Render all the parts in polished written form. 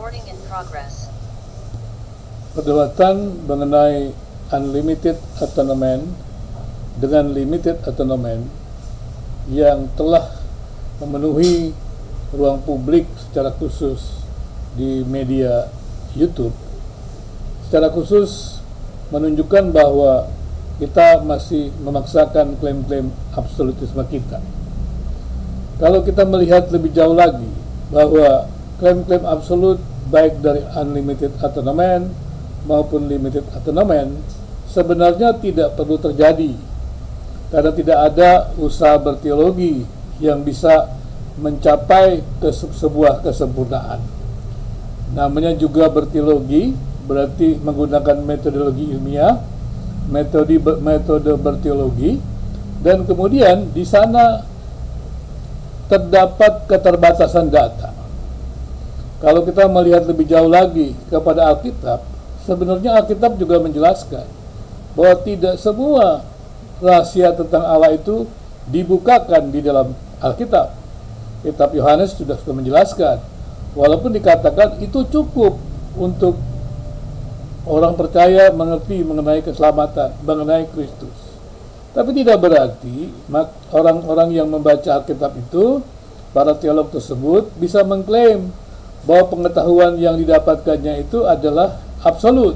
Recording in progress. Perdebatan mengenai unlimited atonement dengan limited atonement yang telah memenuhi ruang publik secara khusus di media YouTube, secara khusus menunjukkan bahwa kita masih memaksakan klaim-klaim absolutisme kita. Kalau kita melihat lebih jauh lagi bahwa klaim-klaim absolut baik dari unlimited atonement maupun limited atonement sebenarnya tidak perlu terjadi karena tidak ada usaha berteologi yang bisa mencapai sebuah kesempurnaan. Namanya juga berteologi, berarti menggunakan metodologi ilmiah, metode berteologi, dan kemudian di sana terdapat keterbatasan data. Kalau kita melihat lebih jauh lagi kepada Alkitab, sebenarnya Alkitab juga menjelaskan bahwa tidak semua rahasia tentang Allah itu dibukakan di dalam Alkitab. Kitab Yohanes sudah menjelaskan, walaupun dikatakan itu cukup untuk orang percaya mengerti mengenai keselamatan, mengenai Kristus. Tapi tidak berarti orang-orang yang membaca Alkitab itu, para teolog tersebut bisa mengklaim bahwa pengetahuan yang didapatkannya itu adalah absolut.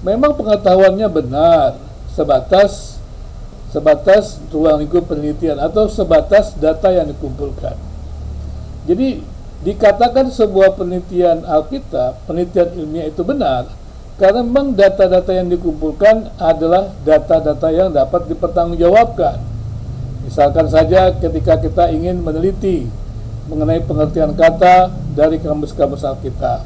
Memang pengetahuannya benar, sebatas ruang lingkup penelitian atau sebatas data yang dikumpulkan. Jadi dikatakan sebuah penelitian Alkitab, penelitian ilmiah itu benar karena memang data-data yang dikumpulkan adalah data-data yang dapat dipertanggungjawabkan. Misalkan saja ketika kita ingin meneliti mengenai pengertian kata dari kamus-kamus Alkitab,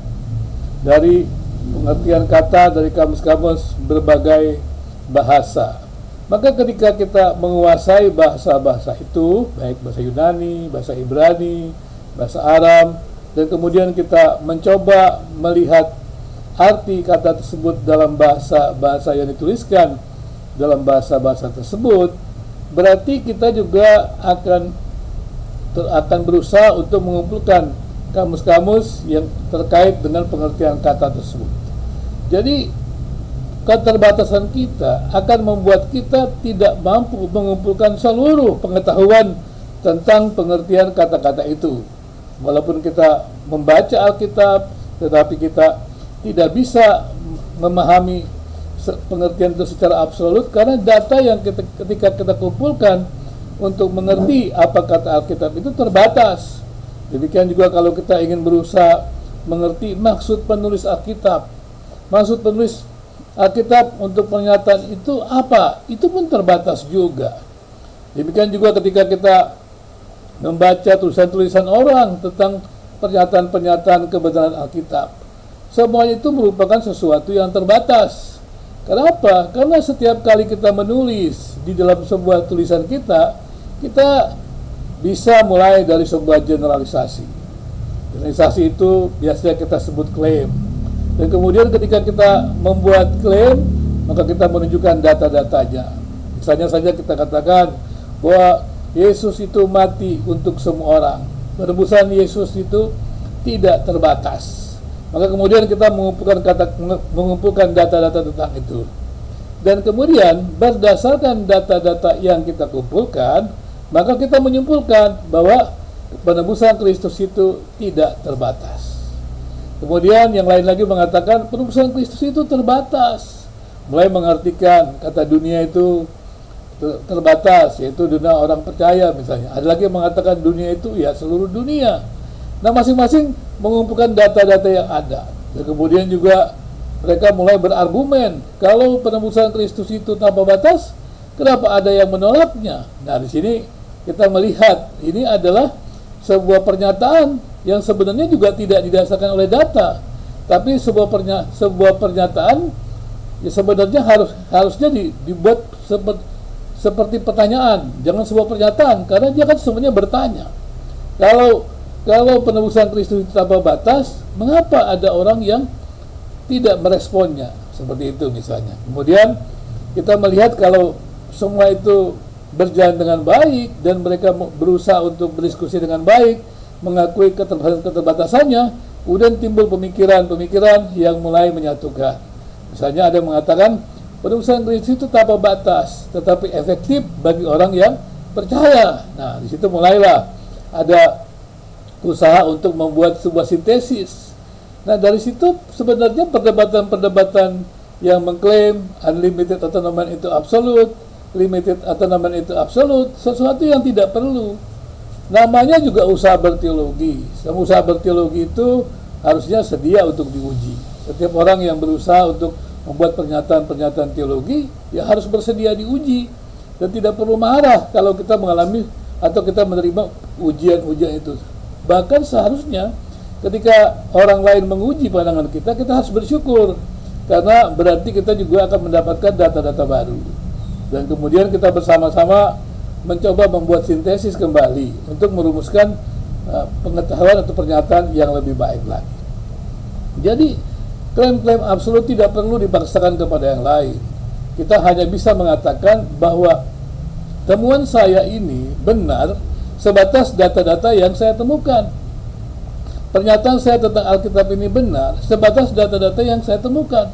dari pengertian kata dari kamus-kamus berbagai bahasa, maka ketika kita menguasai bahasa-bahasa itu, baik bahasa Yunani, bahasa Ibrani, bahasa Aram, dan kemudian kita mencoba melihat arti kata tersebut dalam bahasa-bahasa yang dituliskan dalam bahasa-bahasa tersebut, berarti kita juga akan berusaha untuk mengumpulkan kamus-kamus yang terkait dengan pengertian kata tersebut. Jadi keterbatasan kita akan membuat kita tidak mampu mengumpulkan seluruh pengetahuan tentang pengertian kata-kata itu. Walaupun kita membaca Alkitab, tetapi kita tidak bisa memahami pengertian itu secara absolut karena data yang ketika kita kumpulkan untuk mengerti apa kata Alkitab itu terbatas. Demikian juga kalau kita ingin berusaha mengerti maksud penulis Alkitab, maksud penulis Alkitab untuk pernyataan itu apa, itu pun terbatas juga. Demikian juga ketika kita membaca tulisan-tulisan orang tentang pernyataan-pernyataan kebenaran Alkitab, semuanya itu merupakan sesuatu yang terbatas. Kenapa? Karena setiap kali kita menulis di dalam sebuah tulisan kita bisa mulai dari sebuah generalisasi. Generalisasi itu biasanya kita sebut klaim. Dan kemudian ketika kita membuat klaim, maka kita menunjukkan data-datanya. Misalnya saja kita katakan bahwa Yesus itu mati untuk semua orang. Penebusan Yesus itu tidak terbatas. Maka kemudian kita mengumpulkan data-data tentang itu. Dan kemudian berdasarkan data-data yang kita kumpulkan, maka kita menyimpulkan bahwa penebusan Kristus itu tidak terbatas. Kemudian yang lain lagi mengatakan penebusan Kristus itu terbatas. Mulai mengartikan kata dunia itu terbatas, yaitu dunia orang percaya misalnya. Ada lagi yang mengatakan dunia itu ya seluruh dunia. Nah, masing-masing mengumpulkan data-data yang ada. Dan kemudian juga mereka mulai berargumen, kalau penebusan Kristus itu tanpa batas, kenapa ada yang menolaknya? Nah, di sini kita melihat ini adalah sebuah pernyataan yang sebenarnya juga tidak didasarkan oleh data, tapi sebuah pernyataan yang sebenarnya harusnya dibuat seperti pertanyaan, jangan sebuah pernyataan, karena dia kan sebenarnya bertanya. Kalau penebusan Kristus itu tanpa batas, mengapa ada orang yang tidak meresponnya? Seperti itu misalnya. Kemudian kita melihat kalau semua itu berjalan dengan baik dan mereka berusaha untuk berdiskusi dengan baik, mengakui keterbatasannya, kemudian timbul pemikiran-pemikiran yang mulai menyatukan. Misalnya ada yang mengatakan penebusan Kristus itu tanpa batas, tetapi efektif bagi orang yang percaya. Nah, di situ mulailah ada usaha untuk membuat sebuah sintesis. Nah, dari situ sebenarnya perdebatan-perdebatan yang mengklaim unlimited atonement itu absolut, limited atonement itu absolut, sesuatu yang tidak perlu. Namanya juga usaha berteologi. Usaha berteologi itu harusnya sedia untuk diuji. Setiap orang yang berusaha untuk membuat pernyataan-pernyataan teologi, ya harus bersedia diuji. Dan tidak perlu marah kalau kita mengalami atau kita menerima ujian-ujian itu. Bahkan seharusnya ketika orang lain menguji pandangan kita, kita harus bersyukur. Karena berarti kita juga akan mendapatkan data-data baru. Dan kemudian kita bersama-sama mencoba membuat sintesis kembali untuk merumuskan pengetahuan atau pernyataan yang lebih baik lagi. Jadi klaim-klaim absolut tidak perlu dipaksakan kepada yang lain. Kita hanya bisa mengatakan bahwa temuan saya ini benar sebatas data-data yang saya temukan. Pernyataan saya tentang Alkitab ini benar sebatas data-data yang saya temukan.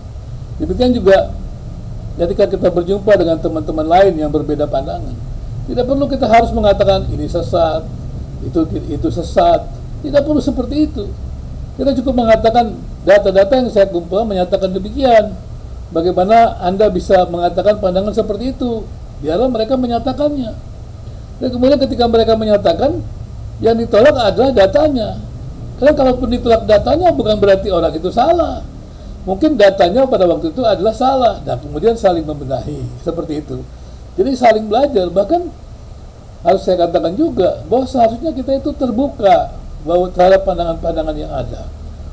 Demikian juga ketika kita berjumpa dengan teman-teman lain yang berbeda pandangan, tidak perlu kita harus mengatakan ini sesat, itu sesat. Tidak perlu seperti itu. Kita cukup mengatakan data-data yang saya kumpulkan menyatakan demikian. Bagaimana Anda bisa mengatakan pandangan seperti itu? Biarlah mereka menyatakannya. Dan kemudian ketika mereka menyatakan, yang ditolak adalah datanya. Karena kalaupun ditolak datanya bukan berarti orang itu salah. Mungkin datanya pada waktu itu adalah salah. Dan kemudian saling membenahi. Seperti itu. Jadi saling belajar. Bahkan harus saya katakan juga bahwa seharusnya kita itu terbuka bahwa terhadap pandangan-pandangan yang ada.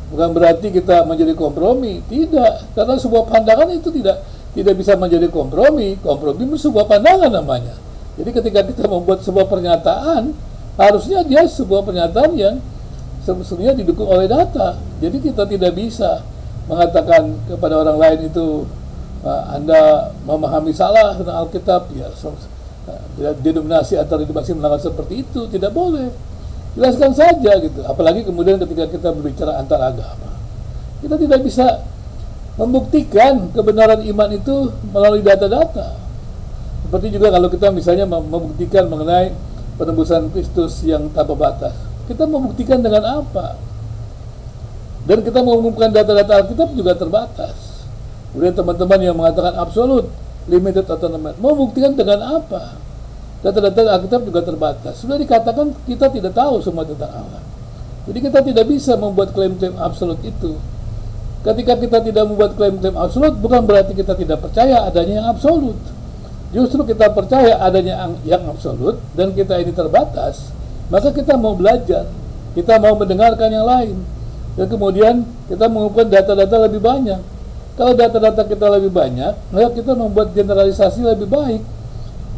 Bukan berarti kita menjadi kompromi. Tidak. Karena sebuah pandangan itu tidak bisa menjadi kompromi. Kompromi itu sebuah pandangan namanya. Jadi ketika kita membuat sebuah pernyataan, harusnya dia sebuah pernyataan yang sebetulnya didukung oleh data. Jadi kita tidak bisa mengatakan kepada orang lain itu Anda memahami salah tentang Alkitab, ya denominasi atau denominasi melanggar seperti itu, tidak boleh. Jelaskan saja gitu. Apalagi kemudian ketika kita berbicara antar agama, kita tidak bisa membuktikan kebenaran iman itu melalui data-data. Seperti juga kalau kita misalnya membuktikan mengenai penebusan Kristus yang tanpa batas, kita membuktikan dengan apa? Dan kita mengumumkan data-data Alkitab juga terbatas. Kemudian teman-teman yang mengatakan absolut, limited atonement, membuktikan dengan apa? Data-data Alkitab juga terbatas. Sudah dikatakan kita tidak tahu semua tentang Allah. Jadi kita tidak bisa membuat klaim-klaim absolut itu. Ketika kita tidak membuat klaim-klaim absolut, bukan berarti kita tidak percaya adanya yang absolut. Justru kita percaya adanya yang absolut dan kita ini terbatas, maka kita mau belajar, kita mau mendengarkan yang lain, dan kemudian kita mengumpulkan data-data lebih banyak. Kalau data-data kita lebih banyak, maka kita membuat generalisasi lebih baik.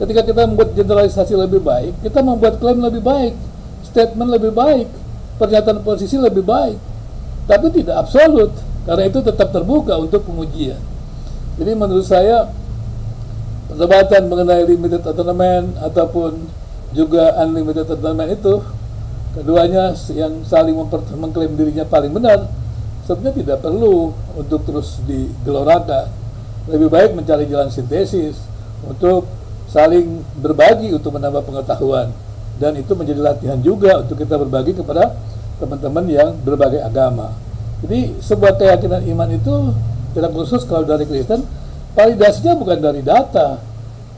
Ketika kita membuat generalisasi lebih baik, kita membuat klaim lebih baik, statement lebih baik, pernyataan posisi lebih baik, tapi tidak absolut, karena itu tetap terbuka untuk pengujian. Jadi menurut saya perdebatan mengenai limited atonement ataupun juga unlimited atonement itu, keduanya yang saling mengklaim dirinya paling benar, sebenarnya tidak perlu untuk terus digelorakan. Lebih baik mencari jalan sintesis untuk saling berbagi untuk menambah pengetahuan, dan itu menjadi latihan juga untuk kita berbagi kepada teman-teman yang berbagai agama. Jadi sebuah keyakinan iman itu tidak khusus kalau dari Kristen, validasinya bukan dari data,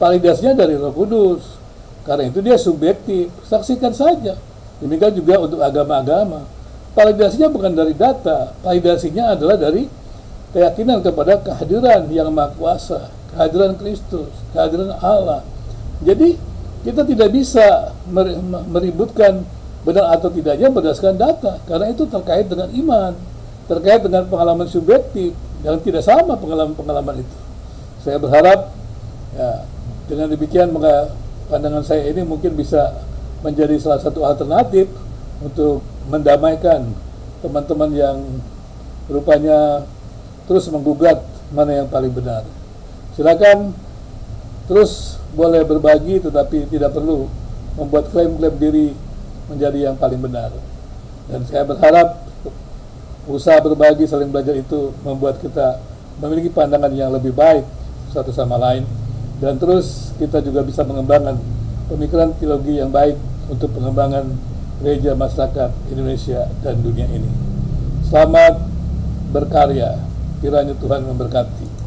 validasinya dari Roh Kudus. Karena itu dia subjektif, saksikan saja. Demikian juga untuk agama-agama, validasinya bukan dari data, validasinya adalah dari keyakinan kepada kehadiran yang Maha Kuasa, kehadiran Kristus, kehadiran Allah. Jadi kita tidak bisa meributkan benar atau tidaknya berdasarkan data, karena itu terkait dengan iman, terkait dengan pengalaman subjektif yang tidak sama pengalaman-pengalaman itu. Saya berharap ya, dengan demikian maka pandangan saya ini mungkin bisa menjadi salah satu alternatif untuk mendamaikan teman-teman yang rupanya terus menggugat mana yang paling benar. Silakan terus boleh berbagi, tetapi tidak perlu membuat klaim-klaim diri menjadi yang paling benar. Dan saya berharap Usaha berbagi, saling belajar itu membuat kita memiliki pandangan yang lebih baik satu sama lain, dan terus kita juga bisa mengembangkan pemikiran teologi yang baik untuk pengembangan gereja, masyarakat Indonesia dan dunia ini. Selamat berkarya, kiranya Tuhan memberkati.